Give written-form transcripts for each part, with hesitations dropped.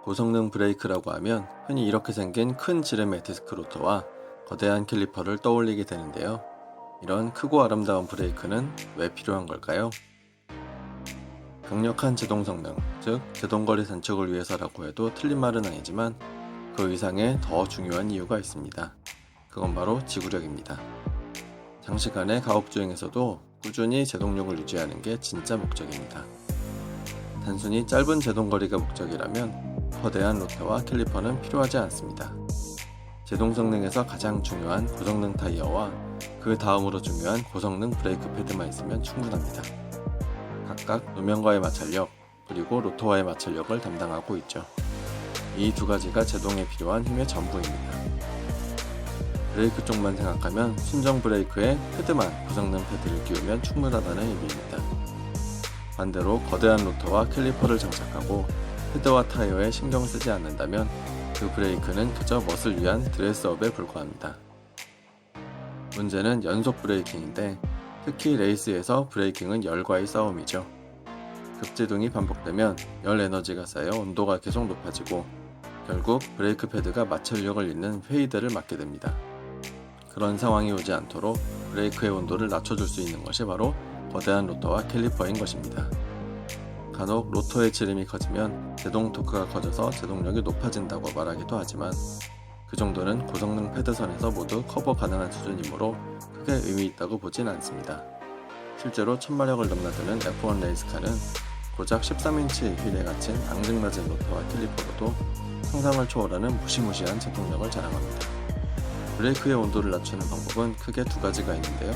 고성능 브레이크라고 하면 흔히 이렇게 생긴 큰 지름의 디스크 로터와 거대한 캘리퍼를 떠올리게 되는데요. 이런 크고 아름다운 브레이크는 왜 필요한 걸까요? 강력한 제동 성능, 즉 제동거리 단축을 위해서라고 해도 틀린 말은 아니지만 그 이상의 더 중요한 이유가 있습니다. 그건 바로 지구력입니다. 장시간의 가속주행에서도 꾸준히 제동력을 유지하는 게 진짜 목적입니다. 단순히 짧은 제동거리가 목적이라면 거대한 로터와 캘리퍼는 필요하지 않습니다. 제동 성능에서 가장 중요한 고성능 타이어와 그 다음으로 중요한 고성능 브레이크 패드만 있으면 충분합니다. 각각 노면과의 마찰력, 그리고 로터와의 마찰력을 담당하고 있죠. 이 두 가지가 제동에 필요한 힘의 전부입니다. 브레이크 쪽만 생각하면 순정 브레이크에 패드만 고성능 패드를 끼우면 충분하다는 의미입니다. 반대로 거대한 로터와 캘리퍼를 장착하고 패드와 타이어에 신경을 쓰지 않는다면 그 브레이크는 그저 멋을 위한 드레스업에 불과합니다. 문제는 연속 브레이킹인데 특히 레이스에서 브레이킹은 열과의 싸움이죠. 급제동이 반복되면 열 에너지가 쌓여 온도가 계속 높아지고 결국 브레이크 패드가 마찰력을 잃는 페이드를 맞게 됩니다. 그런 상황이 오지 않도록 브레이크의 온도를 낮춰줄 수 있는 것이 바로 거대한 로터와 캘리퍼인 것입니다. 간혹 로터의 지름이 커지면 제동 토크가 커져서 제동력이 높아진다고 말하기도 하지만 그 정도는 고성능 패드선에서 모두 커버 가능한 수준이므로 크게 의미 있다고 보진 않습니다. 실제로 1000마력을 넘나드는 F1 레이스카는 고작 13인치 휠에 갇힌 앙증맞은 로터와 캘리퍼로도 상상을 초월하는 무시무시한 제동력을 자랑합니다. 브레이크의 온도를 낮추는 방법은 크게 두 가지가 있는데요.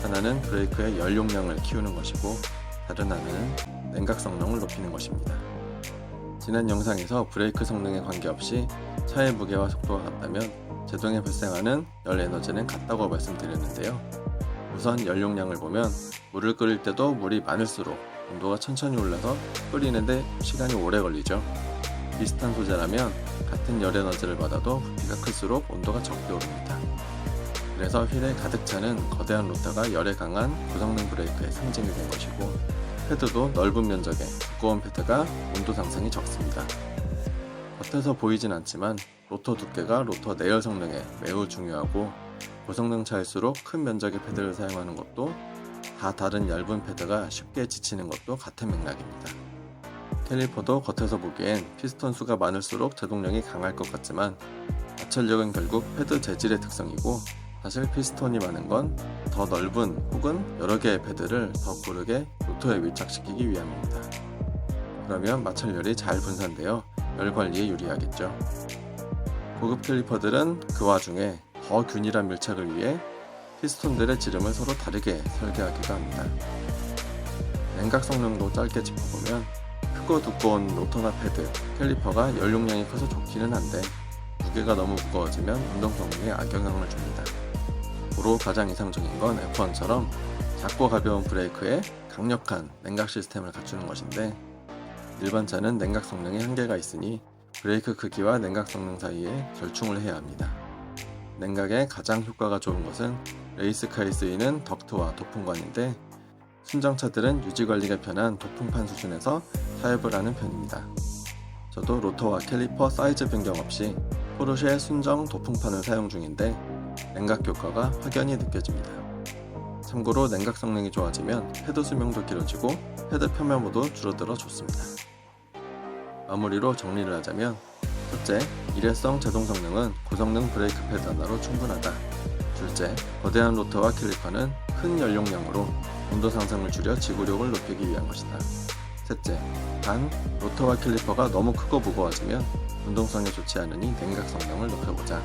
하나는 브레이크의 열 용량을 키우는 것이고 다른 하나는 냉각 성능을 높이는 것입니다. 지난 영상에서 브레이크 성능에 관계없이 차의 무게와 속도가 같다면 제동에 발생하는 열 에너지는 같다고 말씀드렸는데요. 우선 열 용량을 보면 물을 끓일 때도 물이 많을수록 온도가 천천히 올라서 끓이는데 시간이 오래 걸리죠. 비슷한 소재라면 같은 열 에너지를 받아도 부피가 클수록 온도가 적게 오릅니다. 그래서 휠에 가득 차는 거대한 로터가 열에 강한 고성능 브레이크의 상징이 된 것이고 패드도 넓은 면적의 두꺼운 패드가 온도 상승이 적습니다. 겉에서 보이진 않지만 로터 두께가 로터 내열 성능에 매우 중요하고 고성능 차일수록 큰 면적의 패드를 사용하는 것도 다 다른 얇은 패드가 쉽게 지치는 것도 같은 맥락입니다. 캘리퍼도 겉에서 보기엔 피스톤 수가 많을수록 제동력이 강할 것 같지만 마찰력은 결국 패드 재질의 특성이고 사실 피스톤이 많은 건 더 넓은 혹은 여러 개의 패드를 더 고르게 로터에 밀착시키기 위함입니다. 그러면 마찰열이 잘 분산되어 열 관리에 유리하겠죠. 고급 캘리퍼들은 그 와중에 더 균일한 밀착을 위해 피스톤들의 지름을 서로 다르게 설계하기도 합니다. 냉각 성능도 짧게 짚어보면 크고 두꺼운 로터나 패드, 캘리퍼가 열 용량이 커서 좋기는 한데 무게가 너무 무거워지면 운동 성능에 악영향을 줍니다. 고로 가장 이상적인 건 F1처럼 작고 가벼운 브레이크에 강력한 냉각 시스템을 갖추는 것인데 일반 차는 냉각 성능에 한계가 있으니 브레이크 크기와 냉각 성능 사이에 절충을 해야 합니다. 냉각에 가장 효과가 좋은 것은 레이스카에 쓰이는 덕트와 도풍관인데 순정차들은 유지관리가 편한 도풍판 수준에서 타협을 하는 편입니다. 저도 로터와 캘리퍼 사이즈 변경 없이 포르쉐 순정 도풍판을 사용 중인데 냉각 효과가 확연히 느껴집니다. 참고로 냉각 성능이 좋아지면 패드 수명도 길어지고 패드 표면모도 줄어들어 좋습니다. 마무리로 정리를 하자면 첫째, 일회성 제동 성능은 고성능 브레이크 패드 하나로 충분하다. 둘째, 거대한 로터와 캘리퍼는 큰 연용량으로 온도 상승을 줄여 지구력을 높이기 위한 것이다. 셋째, 단 로터와 캘리퍼가 너무 크고 무거워지면 운동성에 좋지 않으니 냉각 성능을 높여보자.